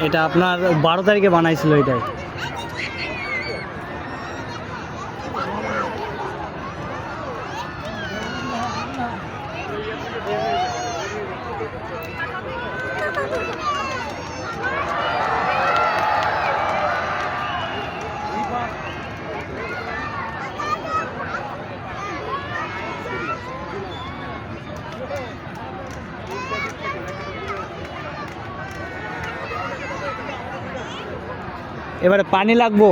এটা আপনার 12 তারিখে বানাইছিল এটাই। এবারে পানি লাগবো।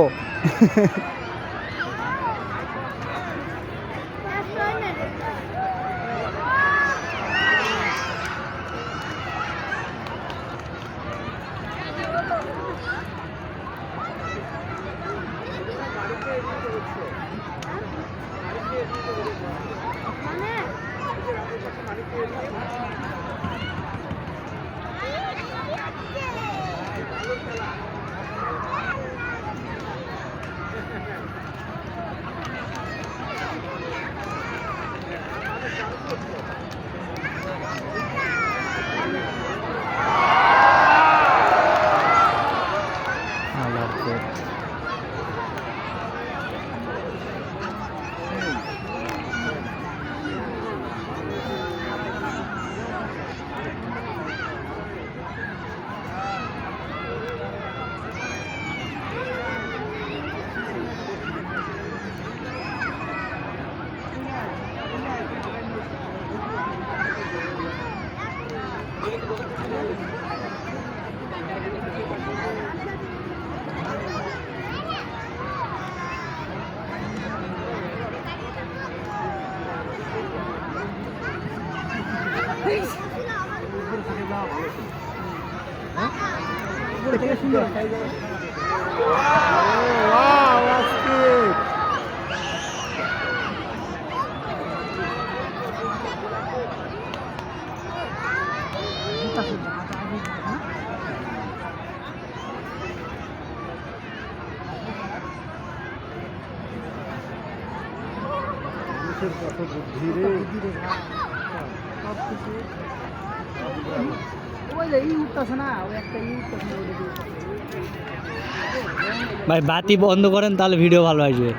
ভাই বাতি বন্ধ করেন তাহলে ভিডিও ভালো আসবে।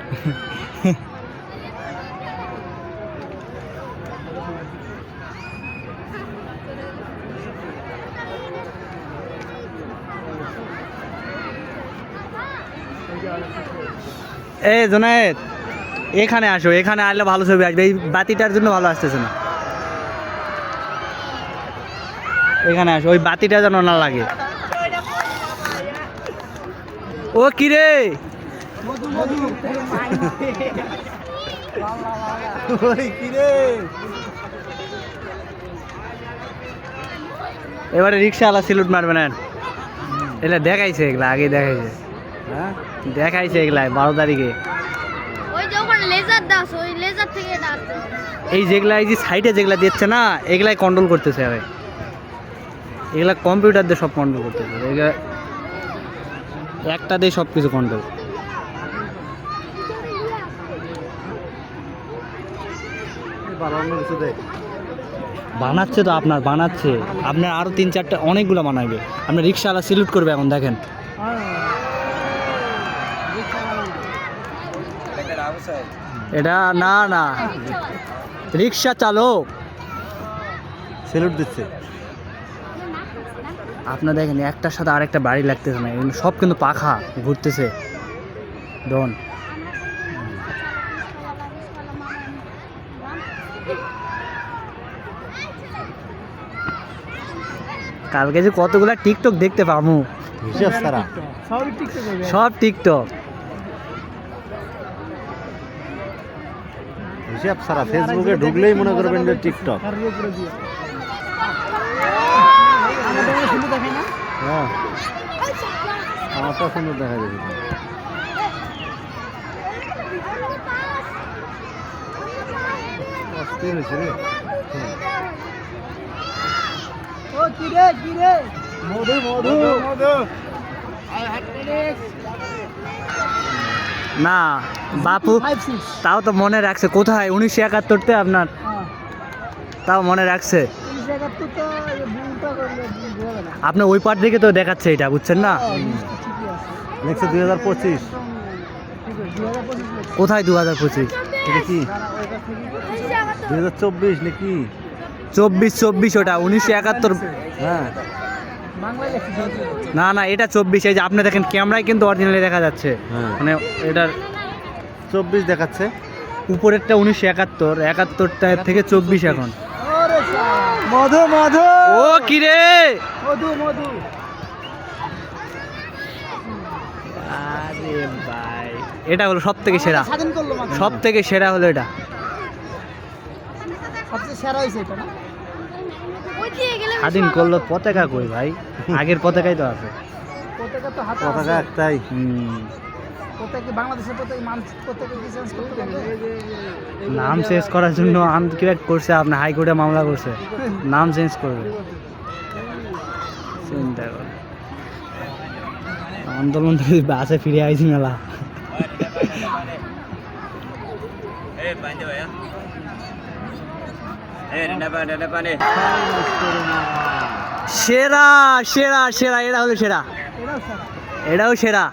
এই জোনায়েদ এখানে আসো, এখানে আসলে ভালো ছবি আসবে। এই বাতিটার জন্য ভালো আসতেছে না। এখানে আসো, ওই বাতিটা যেন না লাগে। ও কিরে এবারে রিক্সাওয়ালা সিলুট মারবে না। এটা দেখাইছে, এগুলা আগে দেখাইছে। হ্যাঁ দেখাইছে এগুলা 12 তারিখে। এই যেগুলা এই যে সাইডে যেগুলা দিচ্ছে না, এগুলাই কন্ট্রোল করতেছে। এগুলা কম্পিউটার দিয়ে সব কন্ট্রোল করতেছে। এগুলা একটা দিয়ে সব কিছু কন্ট্রোল। বানাচ্ছে তো আপনার, বানাচ্ছে আপনার আরো 3-4টা অনেকগুলো বানাবে। আপনার রিক্সাওয়ালা সিলুট করবে এখন, দেখেন। এটা না না রিক্সা চালক সেলুট দিচ্ছে। আপনার দেখেন একটার সাথে আরেকটা বাড়ি লাগতেছে না, এগুলো সব কিন্তু পাখা ঘুরতেছে। ডন কালকে যে কতগুলা টিকটক দেখতে পাবো, সব টিকটক হিসাব সারা। ফেসবুকে ঢুকলেই মনে করবেন যে টিকটক। হ্যাঁ আমারটা সুন্দর দেখা যাবে। অস্থির হয়েছে রে। মধু মধু মধু না বাপু, তাও তো মনে রাখছে। কোথায় 1971-তে আপনার তাও মনে রাখছে। আপনার ওই পার দিকে তো দেখাচ্ছে এটা, বুঝছেন না? নেক্সট 2025। কোথায় 2025? এটা কি 2024 নাকি? 24 ওটা 1971। হ্যাঁ না না, এটা 24। এই যে আপনি দেখেন ক্যামেরায় কিন্তু অরিজিনালি দেখা যাচ্ছে, হ্যাঁ মানে এটার 24 দেখাচ্ছে। উপরেরটা 1971, 71টা থেকে 24 এখন। মধু মধু ও কি রে, মধু মধু। আরে ভাই, এটা হলো সব থেকে সেরা, সব থেকে সেরা হলো এটা। সবচেয়ে সেরা হয়েছে এটা না? স্বাধীন করলো পতাকা কই ভাই? আগের পতাকাই তো আছে। পতাকা তো হাতে পতাকা আছে। একটাই। পতাকা বাংলাদেশের পতাকা পতাকা কি চেঞ্জ করতে পারবে? নাম চেঞ্জ করার জন্য আনক্রিয়েট করছে, আপনার হাইকোর্টে মামলা করছে, নাম চেঞ্জ করবে। চিন্তা করে আন্দোলন থেকে বাসে ফিরে আইছি মেলা। সেরা সেরা সেরা, এটা হলো সেরা, এটাও সেরা। এটাও সেরা।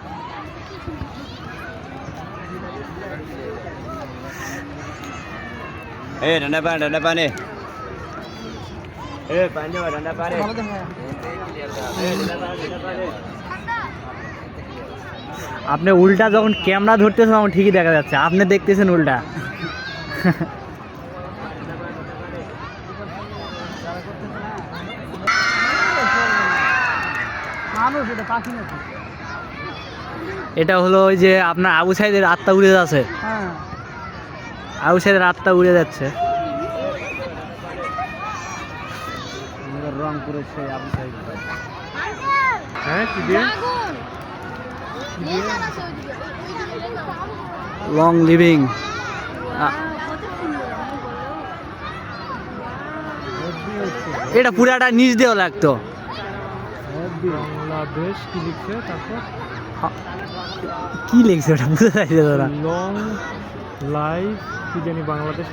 ভালো দেখা যায়। আপনি উল্টা যখন ক্যামেরা ধরতেছেন তখন ঠিকই দেখা যাচ্ছে, আপনি দেখতেছেন উল্টা। মানুষ এটা পাখি নাকি? এটা হলো ওই যে আপনার আবু সাইদের আত্মা উড়ে যাচ্ছে, হ্যাঁ আবু সাইদের আত্মা উড়ে যাচ্ছে। আমাদের রংপুরের সেই আবু সাইদ ভাই। হ্যাঁ কি দিয়ে? Long living. এটা পুরাটা নিচ দিয়েও লাগতো। বাংলাদেশ কি লিখছে তারপর? কি লিখছে ওটা বুঝতে চাইছে তোরা? লং লাইফ কি জানি বাংলাদেশ